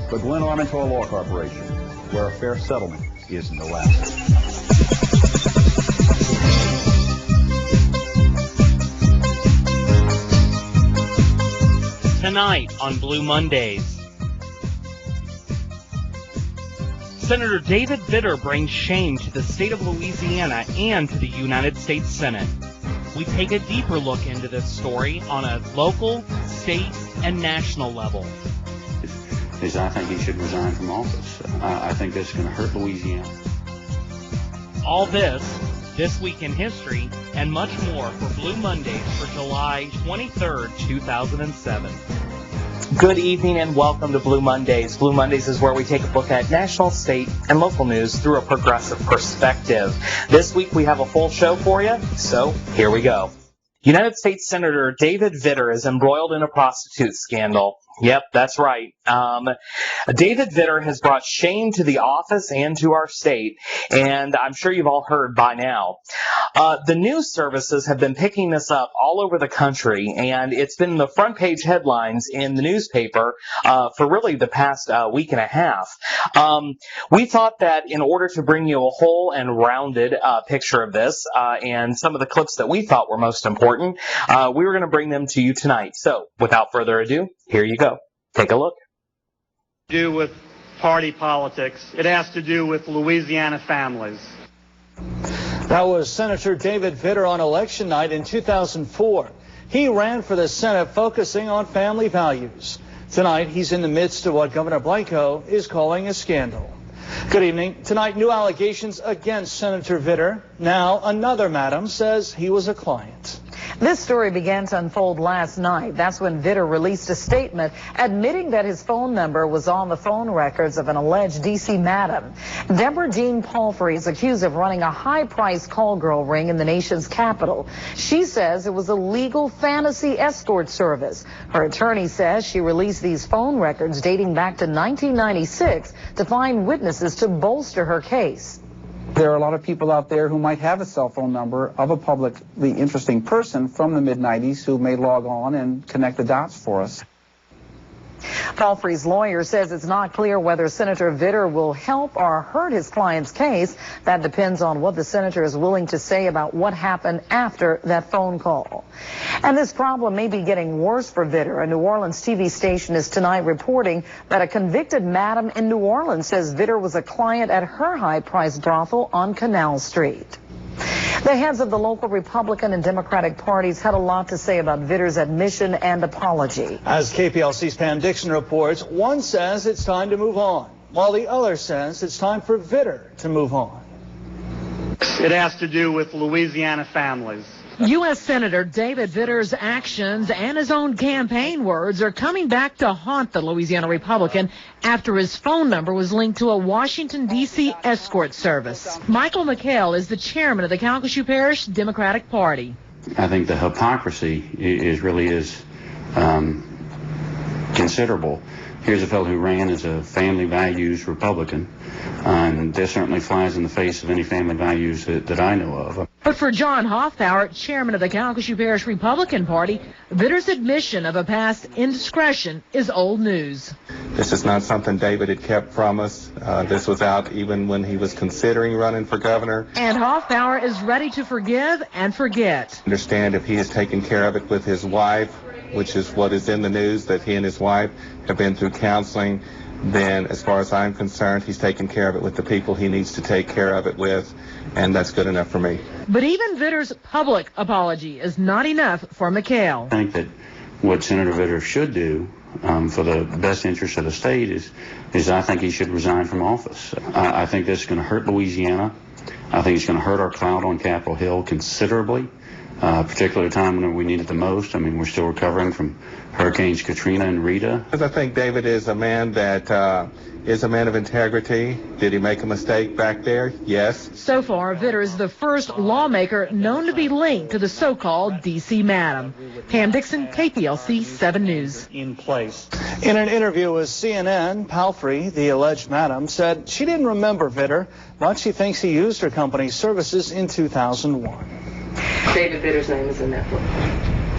but went on into a law corporation where a fair settlement isn't allowed. Tonight on Blue Mondays, Senator David Vitter brings shame to the state of Louisiana and to the United States Senate. We take a deeper look into this story on a local, state, and national level. I think he should resign from office. I think this is going to hurt Louisiana. All this week in history, and much more for Blue Mondays for July 23rd, 2007. Good evening and welcome to Blue Mondays. Blue Mondays is where we take a look at national, state, and local news through a progressive perspective. This week we have a full show for you, so here we go. United States Senator David Vitter is embroiled in a prostitute scandal. Yep, that's right. David Vitter has brought shame to the office and to our state, and I'm sure you've all heard by now. The news services have been picking this up all over the country, and it's been the front page headlines in the newspaper for really the past week and a half. We thought that in order to bring you a whole and rounded picture of this and some of the clips that we thought were most important, we were going to bring them to you tonight. So, without further ado, here you go. Take a look. Do with party politics. It has to do with Louisiana families. That was Senator David Vitter on election night in 2004. He ran for the Senate focusing on family values. Tonight, he's in the midst of what Governor Blanco is calling a scandal. Good evening. Tonight, new allegations against Senator Vitter. Now, another madam says he was a client. This story began to unfold last night. That's when Vitter released a statement admitting that his phone number was on the phone records of an alleged D.C. madam. Deborah Jean Palfrey is accused of running a high-priced call girl ring in the nation's capital. She says it was a legal fantasy escort service. Her attorney says she released these phone records dating back to 1996 to find witnesses to bolster her case. There are a lot of people out there who might have a cell phone number of a publicly interesting person from the mid-90s who may log on and connect the dots for us. Palfrey's lawyer says it's not clear whether Senator Vitter will help or hurt his client's case. That depends on what the senator is willing to say about what happened after that phone call. And this problem may be getting worse for Vitter. A New Orleans TV station is tonight reporting that a convicted madam in New Orleans says Vitter was a client at her high-priced brothel on Canal Street. The heads of the local Republican and Democratic parties had a lot to say about Vitter's admission and apology. As KPLC's Pam Dixon reports, one says it's time to move on, while the other says it's time for Vitter to move on. It has to do with Louisiana families. U.S. Senator David Vitter's actions and his own campaign words are coming back to haunt the Louisiana Republican after his phone number was linked to a Washington, D.C. escort service. Michael McHale is the chairman of the Calcasieu Parish Democratic Party. I think the hypocrisy really is considerable. Here's a fellow who ran as a family values Republican, and this certainly flies in the face of any family values that I know of. But for John Hoffbauer, chairman of the Calcasieu Parish Republican Party, Vitter's admission of a past indiscretion is old news. This is not something David had kept from us. This was out even when he was considering running for governor. And Hoffbauer is ready to forgive and forget. Understand if he has taken care of it with his wife, which is what is in the news, that he and his wife have been through counseling, then as far as I'm concerned, he's taken care of it with the people he needs to take care of it with, and that's good enough for me. But even Vitter's public apology is not enough for McHale. I think that what Senator Vitter should do for the best interest of the state is I think he should resign from office. I think this is going to hurt Louisiana. I think it's going to hurt our clout on Capitol Hill considerably. Particularly a time when we need it the most. I mean, we're still recovering from Hurricanes Katrina and Rita. I think David is a man that is a man of integrity. Did he make a mistake back there? Yes. So far, Vitter is the first lawmaker known to be linked to the so-called D.C. madam. Pam Dixon, KPLC 7 News. In place. In an interview with CNN, Palfrey, the alleged madam, said she didn't remember Vitter, but she thinks he used her company's services in 2001. David Vitter's name is in that book.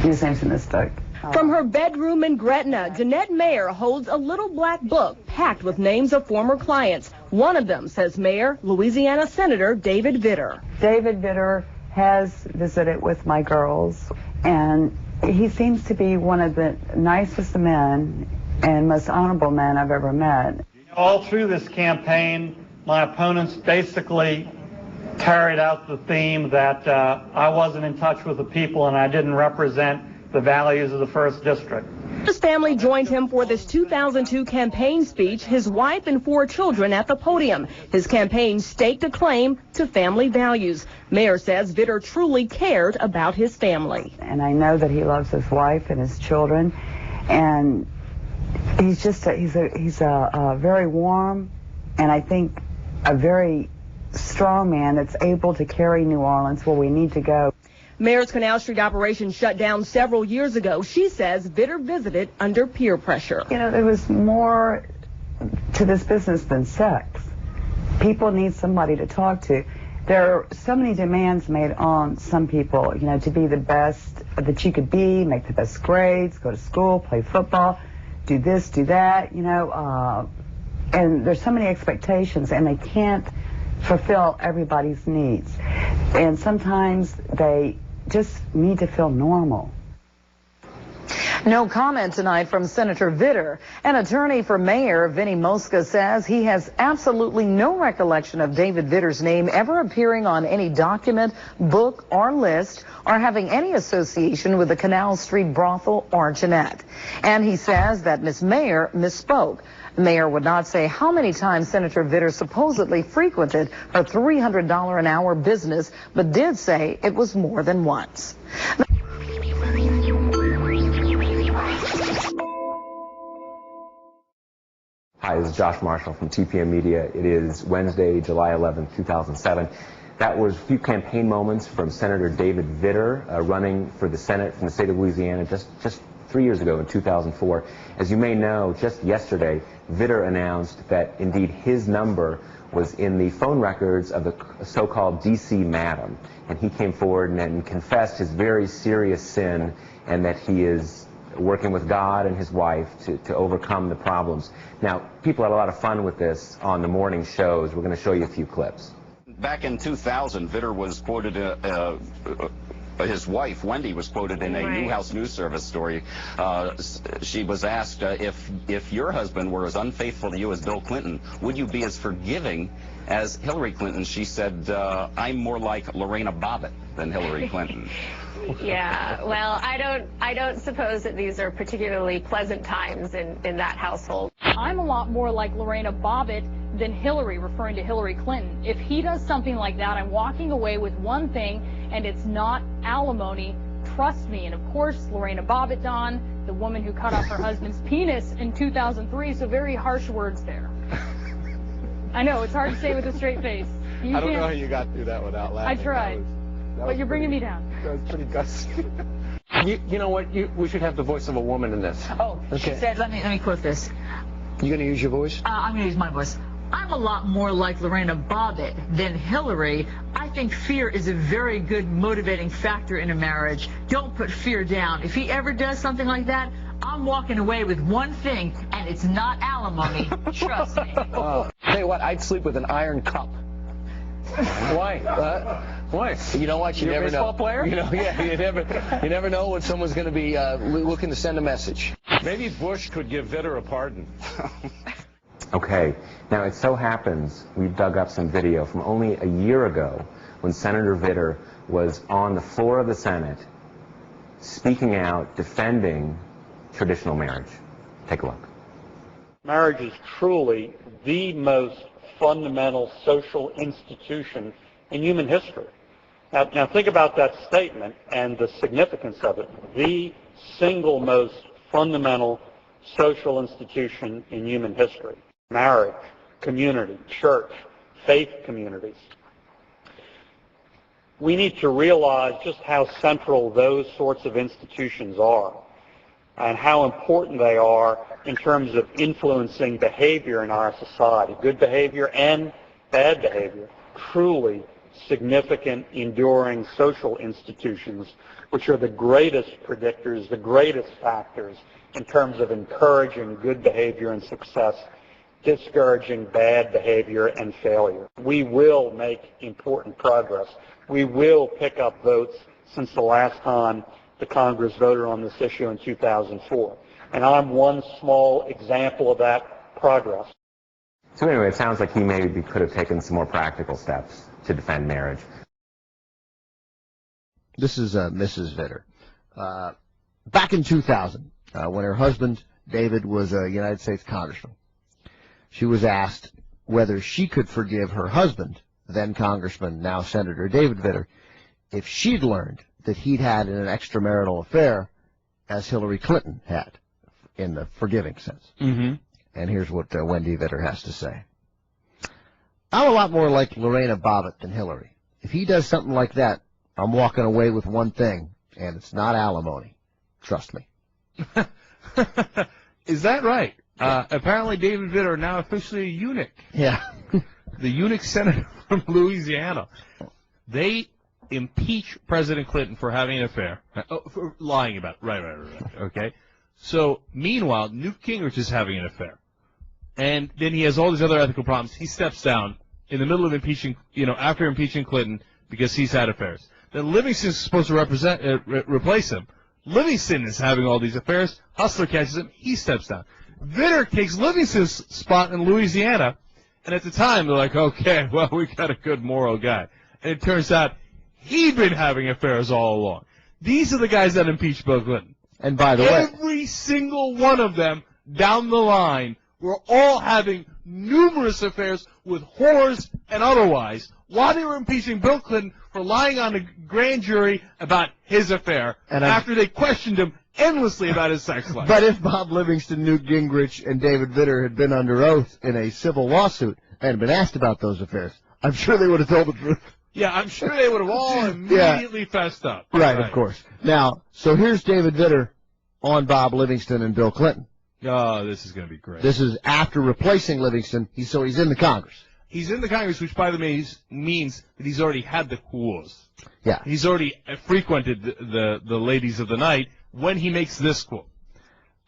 His name's in this book. From her bedroom in Gretna, Jeanette Mayer holds a little black book packed with names of former clients. One of them, says Mayor, Louisiana Senator David Vitter. David Vitter has visited with my girls, and he seems to be one of the nicest men and most honorable men I've ever met. All through this campaign, my opponents basically carried out the theme that I wasn't in touch with the people and I didn't represent the values of the 1st District. His family joined him for this 2002 campaign speech, his wife and 4 children at the podium. His campaign staked a claim to family values. Mayor says Vitter truly cared about his family. And I know that he loves his wife and his children, and he's just he's a very warm and I think a very strong man that's able to carry New Orleans where we need to go. Mayor's Canal Street operation shut down several years ago. She says Vitter visited under peer pressure. You know, there was more to this business than sex. People need somebody to talk to. There are so many demands made on some people, you know, to be the best that you could be, make the best grades, go to school, play football, do this, do that, you know, and there's so many expectations and they can't fulfill everybody's needs. And sometimes they just need to feel normal. No comment tonight from Senator Vitter. An attorney for Mayor, Vinny Mosca, says he has absolutely no recollection of David Vitter's name ever appearing on any document, book, or list, or having any association with the Canal Street brothel or Jeanette. And he says that Ms. Mayor misspoke. The mayor would not say how many times Senator Vitter supposedly frequented her $300 an hour business, but did say it was more than once. Hi, this is Josh Marshall from TPM Media. It is Wednesday, July 11th, 2007. That was a few campaign moments from Senator David Vitter running for the Senate from the state of Louisiana just 3 years ago in 2004. As you may know, just yesterday, Vitter announced that indeed his number was in the phone records of the so-called DC Madam. And he came forward and confessed his very serious sin and that he is working with God and his wife to overcome the problems. Now, people had a lot of fun with this on the morning shows. We're going to show you a few clips. Back in 2000, Vitter was quoted, his wife, Wendy, was quoted in a Newhouse News Service story. She was asked, if your husband were as unfaithful to you as Bill Clinton, would you be as forgiving as Hillary Clinton? She said, I'm more like Lorena Bobbitt than Hillary Clinton. Yeah, well, I don't suppose that these are particularly pleasant times in that household. I'm a lot more like Lorena Bobbitt than Hillary, referring to Hillary Clinton. If he does something like that, I'm walking away with one thing, and it's not alimony. Trust me. And of course, Lorena Bobbitt, Don, the woman who cut off her husband's penis in 2003, so very harsh words there. I know, it's hard to say with a straight face. I don't know how you got through that without laughing. I tried. But you're bringing me down. That was pretty gusty. You know what? We should have the voice of a woman in this. Oh, okay. She said, let me quote this. You going to use your voice? I'm going to use my voice. I'm a lot more like Lorena Bobbitt than Hillary. I think fear is a very good motivating factor in a marriage. Don't put fear down. If he ever does something like that, I'm walking away with one thing, and it's not alimony. Trust me. Tell you what, I'd sleep with an iron cup. Why? Why? You know what? You never know. Baseball player? You know, yeah. You never know when someone's going to be looking to send a message. Maybe Bush could give Vitter a pardon. Okay, now it so happens we've dug up some video from only a year ago when Senator Vitter was on the floor of the Senate speaking out, defending traditional marriage. Take a look. Marriage is truly the most fundamental social institution in human history. Now think about that statement and the significance of it. The single most fundamental social institution in human history. Marriage, community, church, faith communities. We need to realize just how central those sorts of institutions are and how important they are in terms of influencing behavior in our society, good behavior and bad behavior. Truly significant, enduring social institutions, which are the greatest predictors, the greatest factors in terms of encouraging good behavior and success, discouraging bad behavior and failure. We will make important progress. We will pick up votes since the last time the Congress voted on this issue in 2004. And I'm one small example of that progress. So anyway, it sounds like he maybe could have taken some more practical steps to defend marriage. This is Mrs. Vitter. Back in 2000, when her husband, David, was a United States congressman, she was asked whether she could forgive her husband, then Congressman, now Senator David Vitter, if she'd learned that he'd had an extramarital affair as Hillary Clinton had, in the forgiving sense. Mm-hmm. And here's what Wendy Vitter has to say. I'm a lot more like Lorena Bobbitt than Hillary. If he does something like that, I'm walking away with one thing, and it's not alimony. Trust me. Is that right? Apparently David Vitter now officially a eunuch. Yeah. The eunuch senator from Louisiana. They impeach President Clinton for having an affair. For lying about it. Right. Okay. So, meanwhile, Newt Gingrich is having an affair. And then he has all these other ethical problems. He steps down in the middle of impeaching, after impeaching Clinton because he's had affairs. Then Livingston's supposed to replace him. Livingston is having all these affairs. Hustler catches him. He steps down. Vitter takes Livingston's spot in Louisiana. And at the time, they're like, okay, well, we got a good moral guy. And it turns out he'd been having affairs all along. These are the guys that impeached Bill Clinton. And by the way, every single one of them down the line were all having numerous affairs with whores and otherwise while they were impeaching Bill Clinton for lying on a grand jury about his affair after they questioned him endlessly about his sex life. But if Bob Livingston, Newt Gingrich, and David Vitter had been under oath in a civil lawsuit and had been asked about those affairs, I'm sure they would have told the truth. Yeah, I'm sure they would have all immediately fessed up. Right, of course. Now, so here's David Vitter on Bob Livingston and Bill Clinton. Oh, this is going to be great. This is after replacing Livingston. He's in the Congress. He's in the Congress, which, by the way, means that he's already had the cours. Yeah. He's already frequented the ladies of the night when he makes this quote.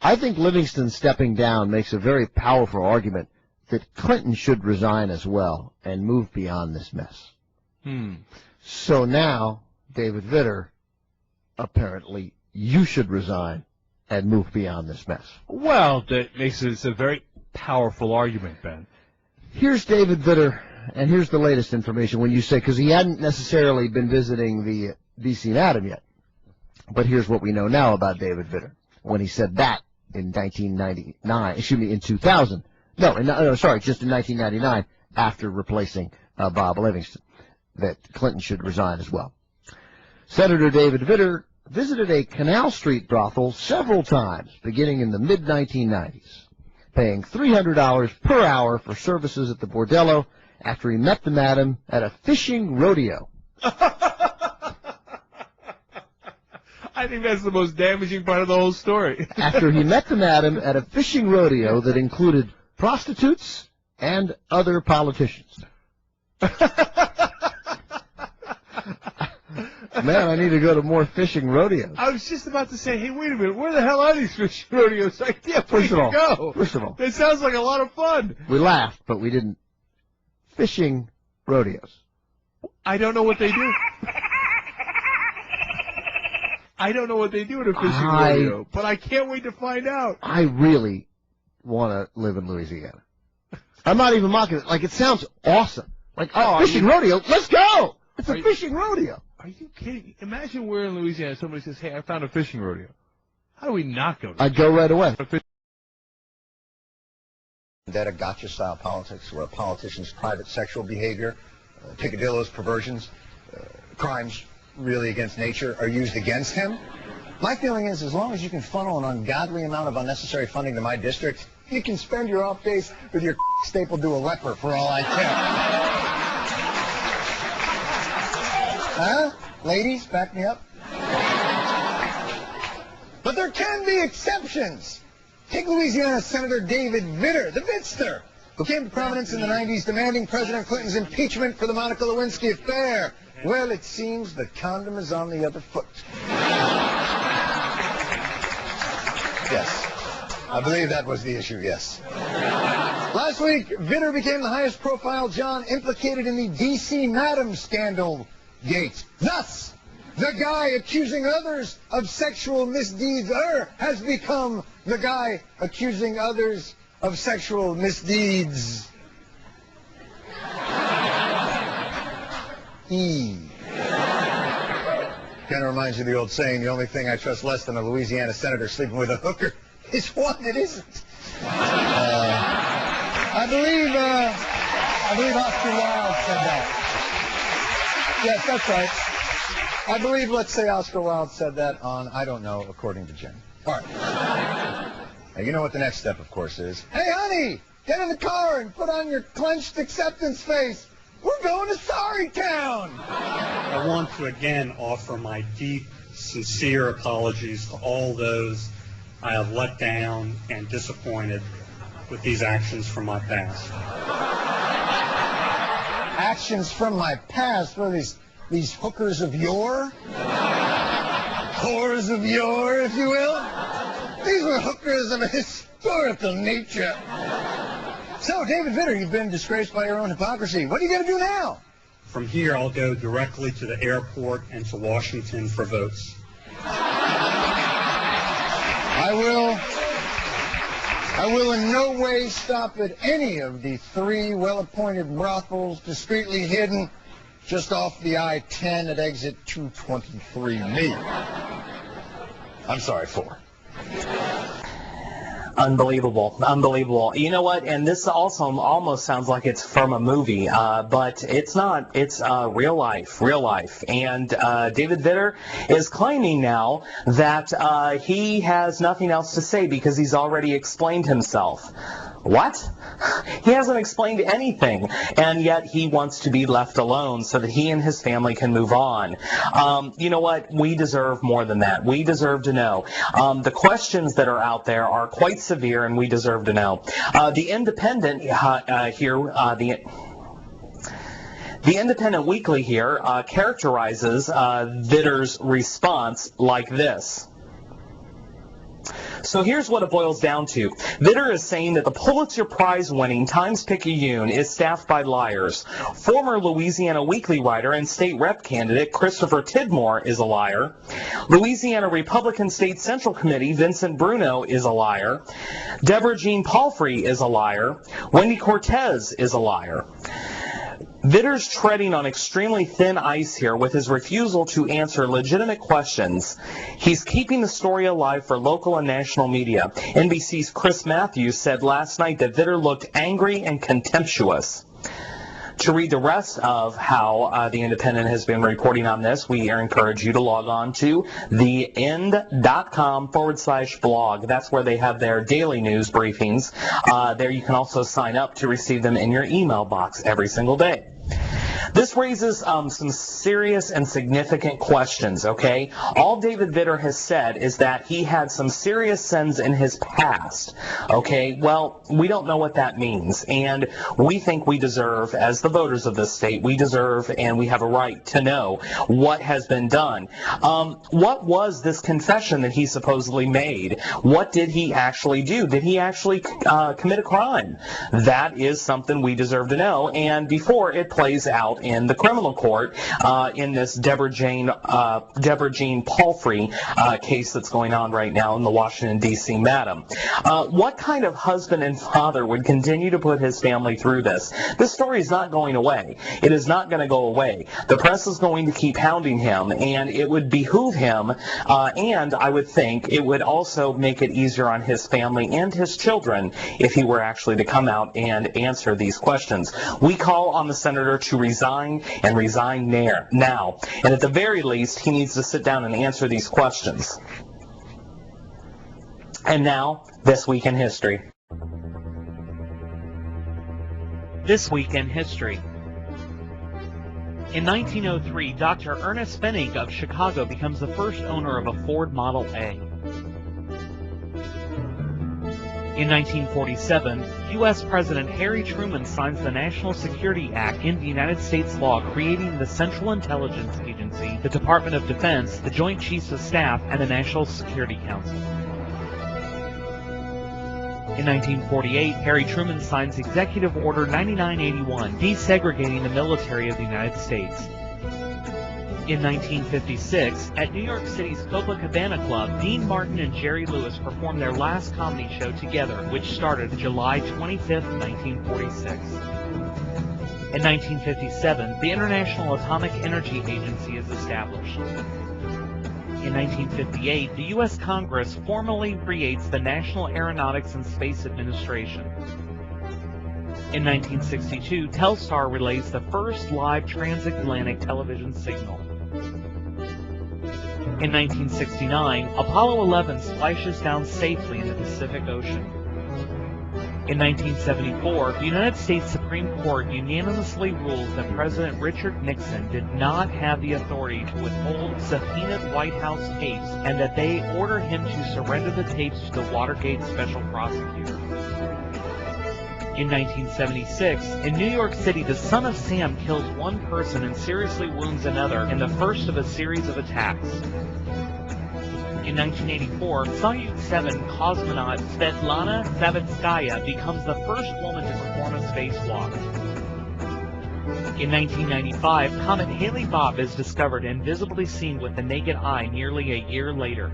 I think Livingston stepping down makes a very powerful argument that Clinton should resign as well and move beyond this mess. So now, David Vitter, apparently, you should resign and move beyond this mess. Well, that makes it a very powerful argument, Ben. Here's David Vitter, and here's the latest information when you say, because he hadn't necessarily been visiting the D.C. Madam yet, but here's what we know now about David Vitter when he said that in 2000. Just in 1999, after replacing Bob Livingston, that Clinton should resign as well. Senator David Vitter visited a Canal Street brothel several times, beginning in the mid-1990s, paying $300 per hour for services at the bordello after he met the madam at a fishing rodeo. I think that's the most damaging part of the whole story. After he met the madam at a fishing rodeo that included prostitutes and other politicians. Man, I need to go to more fishing rodeos. I was just about to say, hey, wait a minute, where the hell are these fishing rodeos? I can't First of all, go. it It sounds like a lot of fun. We laughed, but we didn't. Fishing rodeos. I don't know what they do. I don't know what they do at a fishing rodeo, but I can't wait to find out. I really want to live in Louisiana. I'm not even mocking it. Like, it sounds awesome. Like, fishing rodeo, let's go! It's a fishing rodeo. Are you kidding? Imagine we're in Louisiana and somebody says, hey, I found a fishing rodeo. How do we not go to I'd go right away. Vendetta gotcha-style politics where a politician's private sexual behavior, picadillos, perversions, crimes really against nature are used against him. My feeling is as long as you can funnel an ungodly amount of unnecessary funding to my district, you can spend your off days with your stapled to a leper for all I care. Huh? Ladies, back me up. But there can be exceptions. Take Louisiana Senator David Vitter, the Vitster. who came to prominence in the 90s demanding President Clinton's impeachment for the Monica Lewinsky affair. Well, it seems the condom is on the other foot. Yes. I believe that was the issue, yes. Last week, Vitter became the highest profile John implicated in the D.C. Madam scandal gate. Thus, the guy accusing others of sexual misdeeds has become the guy accusing others of sexual misdeeds. Kind of reminds you of the old saying, the only thing I trust less than a Louisiana senator sleeping with a hooker is one that isn't. I believe Oscar Wilde said that. Yes, that's right. I believe, let's say Oscar Wilde said that on, I don't know, according to Jen. All right. Now, you know what the next step, of course, is. Hey, honey, get in the car and put on your clenched acceptance face. We're going to Sorrytown. I want to again offer my deep, sincere apologies to all those I have let down and disappointed with these actions from my past. Actions from my past? What are these hookers of yore? Whores of yore, if you will? These were hookers of a historical nature. So, David Vitter, you've been disgraced by your own hypocrisy. What are you going to do now? From here, I'll go directly to the airport and to Washington for votes. I will in no way stop at any of the 3 well-appointed brothels discreetly hidden just off the I-10 at exit 223. I'm sorry, 4. Unbelievable. Unbelievable. You know what? And this also almost sounds like it's from a movie, but it's not. It's real life. Real life. And David Vitter is claiming now that he has nothing else to say because he's already explained himself. What? He hasn't explained anything, and yet he wants to be left alone so that he and his family can move on. You know what? We deserve more than that. We deserve to know. The questions that are out there are quite severe, and we deserve to know. The Independent The Independent Weekly here characterizes Vitter's response like this. So here's what it boils down to. Vitter is saying that the Pulitzer Prize-winning Times-Picayune is staffed by liars. Former Louisiana Weekly writer and state rep candidate Christopher Tidmore is a liar. Louisiana Republican State Central Committee Vincent Bruno is a liar. Deborah Jean Palfrey is a liar. Wendy Cortez is a liar. Vitter's treading on extremely thin ice here with his refusal to answer legitimate questions. He's keeping the story alive for local and national media. NBC's Chris Matthews said last night that Vitter looked angry and contemptuous. To read the rest of how the Independent has been reporting on this, we encourage you to log on to theend.com/blog. That's where they have their daily news briefings. There you can also sign up to receive them in your email box every single day. This raises some serious and significant questions, okay? All David Vitter has said is that he had some serious sins in his past, okay? Well, we don't know what that means, and we think we deserve, as the voters of this state, we deserve and we have a right to know what has been done. What was this confession that he supposedly made? What did he actually do? Did he actually commit a crime? That is something we deserve to know, and before it plays out in the criminal court in this Deborah Jean Palfrey case that's going on right now in the Washington, D.C. Madam. What kind of husband and father would continue to put his family through this? This story is not going away. It is not going to go away. The press is going to keep hounding him, and it would behoove him, and I would think it would also make it easier on his family and his children if he were actually to come out and answer these questions. We call on the senator to resign and resign now. And at the very least, he needs to sit down and answer these questions. And now, This Week in History. This Week in History. In 1903, Dr. Ernest Fennig of Chicago becomes the first owner of a Ford Model A. In 1947, U.S. President Harry Truman signs the National Security Act into United States law, creating the Central Intelligence Agency, the Department of Defense, the Joint Chiefs of Staff, and the National Security Council. In 1948, Harry Truman signs Executive Order 9981, desegregating the military of the United States. In 1956, at New York City's Copacabana Club, Dean Martin and Jerry Lewis performed their last comedy show together, which started July 25, 1946. In 1957, the International Atomic Energy Agency is established. In 1958, the U.S. Congress formally creates the National Aeronautics and Space Administration. In 1962, Telstar relays the first live transatlantic television signal. In 1969, Apollo 11 splashes down safely in the Pacific Ocean. In 1974, the United States Supreme Court unanimously rules that President Richard Nixon did not have the authority to withhold subpoenaed White House tapes, and that they order him to surrender the tapes to the Watergate Special Prosecutor. In 1976, in New York City, the Son of Sam kills one person and seriously wounds another in the first of a series of attacks. In 1984, Soyuz 7 cosmonaut Svetlana Savitskaya becomes the first woman to perform a spacewalk. In 1995, Comet Hale-Bopp is discovered and visibly seen with the naked eye nearly a year later.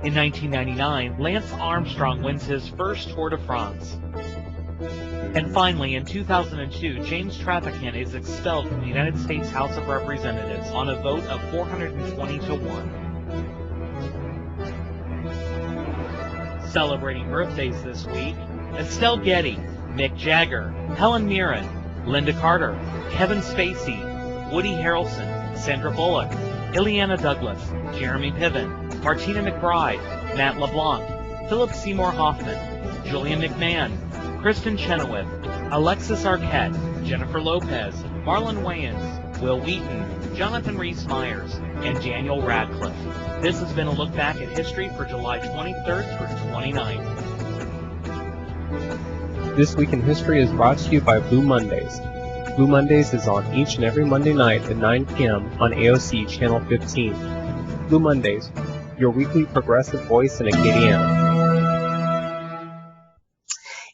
In 1999, Lance Armstrong wins his first Tour de France. And finally, in 2002, James Traficant is expelled from the United States House of Representatives on a vote of 420 to 1. Celebrating birthdays this week: Estelle Getty, Mick Jagger, Helen Mirren, Linda Carter, Kevin Spacey, Woody Harrelson, Sandra Bullock, Ileana Douglas, Jeremy Piven, Martina McBride, Matt LeBlanc, Philip Seymour Hoffman, Julian McMahon, Kristen Chenoweth, Alexis Arquette, Jennifer Lopez, Marlon Wayans, Will Wheaton, Jonathan Rhys-Meyers, and Daniel Radcliffe. This has been a look back at history for July 23rd through 29th. This Week in History is brought to you by Blue Mondays. Blue Mondays is on each and every Monday night at 9 p.m. on AOC Channel 15. Blue Mondays, your weekly progressive voice in Acadiana.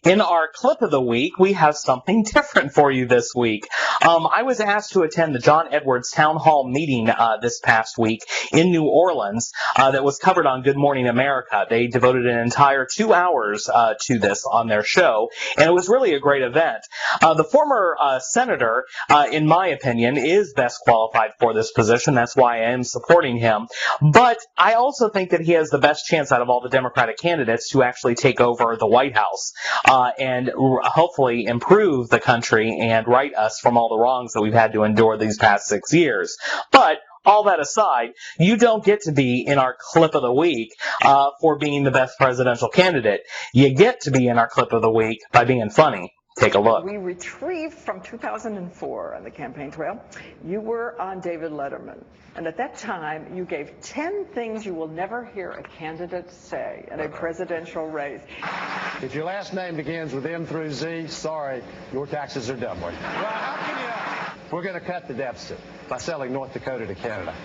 In our clip of the week, we have something different for you this week. I was asked to attend the John Edwards Town Hall meeting this past week in New Orleans that was covered on Good Morning America. They devoted an entire 2 hours to this on their show, and it was really a great event. The former senator, in my opinion, is best qualified for this position. That's why I am supporting him. But I also think that he has the best chance out of all the Democratic candidates to actually take over the White House. And hopefully improve the country and right us from all the wrongs that we've had to endure these past 6 years. But all that aside, you don't get to be in our clip of the week for being the best presidential candidate. You get to be in our clip of the week by being funny. Take a look. We retrieved from 2004 on the campaign trail. You were on David Letterman. And at that time, you gave 10 things you will never hear a candidate say in a presidential race. If your last name begins with M through Z, sorry, your taxes are doubling. Well, how can you? We're going to cut the deficit by selling North Dakota to Canada.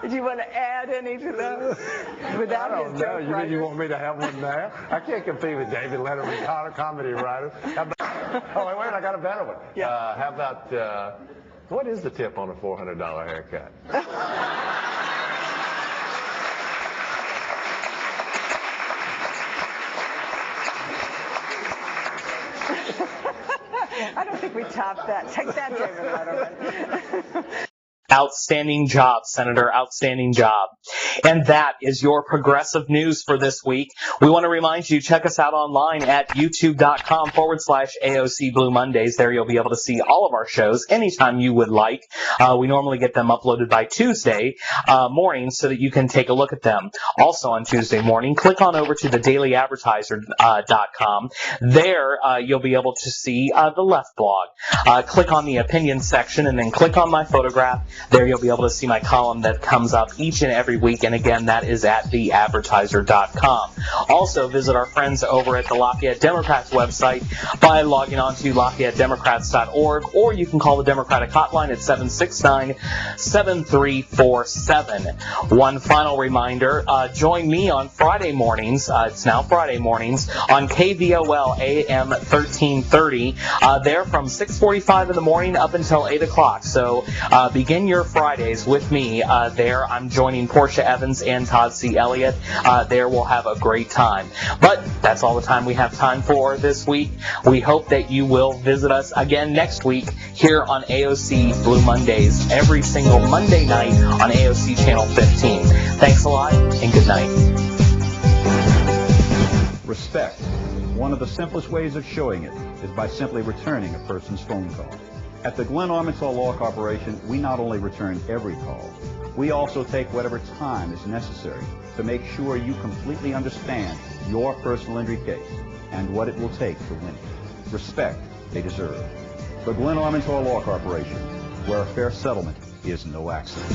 Do you want to add any to those? Without I don't know. You mean you want me to have one there? I can't compete with David Letterman, comedy writer. Oh, wait, I got a better one. Yeah. How about, what is the tip on a $400 haircut? I don't think we topped that. Take that, David Letterman. Outstanding job, Senator. Outstanding job. And that is your progressive news for this week. We want to remind you, check us out online at youtube.com/AOC Blue Mondays. There you'll be able to see all of our shows anytime you would like. We normally get them uploaded by Tuesday morning so that you can take a look at them. Also on Tuesday morning, click on over to thedailyadvertiser.com. There you'll be able to see the left blog. Click on the opinion section and then click on my photograph. There you'll be able to see my column that comes up each and every every week, and again, that is at theadvertiser.com. Also, visit our friends over at the Lafayette Democrats website by logging on to LafayetteDemocrats.org, or you can call the Democratic hotline at 769-7347. One final reminder, join me on Friday mornings, it's now Friday mornings, on KVOL AM 1330, there from 6:45 in the morning up until 8 o'clock. So begin your Fridays with me there. I'm joining Portia Evans and Todd C. Elliott. There we'll have a great time. But that's all the time we have time for this week. We hope that you will visit us again next week here on AOC Blue Mondays, every single Monday night on AOC Channel 15. Thanks a lot, and good night. Respect. One of the simplest ways of showing it is by simply returning a person's phone call. At the Glenn Armentrout Law Corporation, we not only return every call, we also take whatever time is necessary to make sure you completely understand your personal injury case and what it will take to win it. Respect they deserve. The Glenn Armentrout Law Corporation, where a fair settlement is no accident.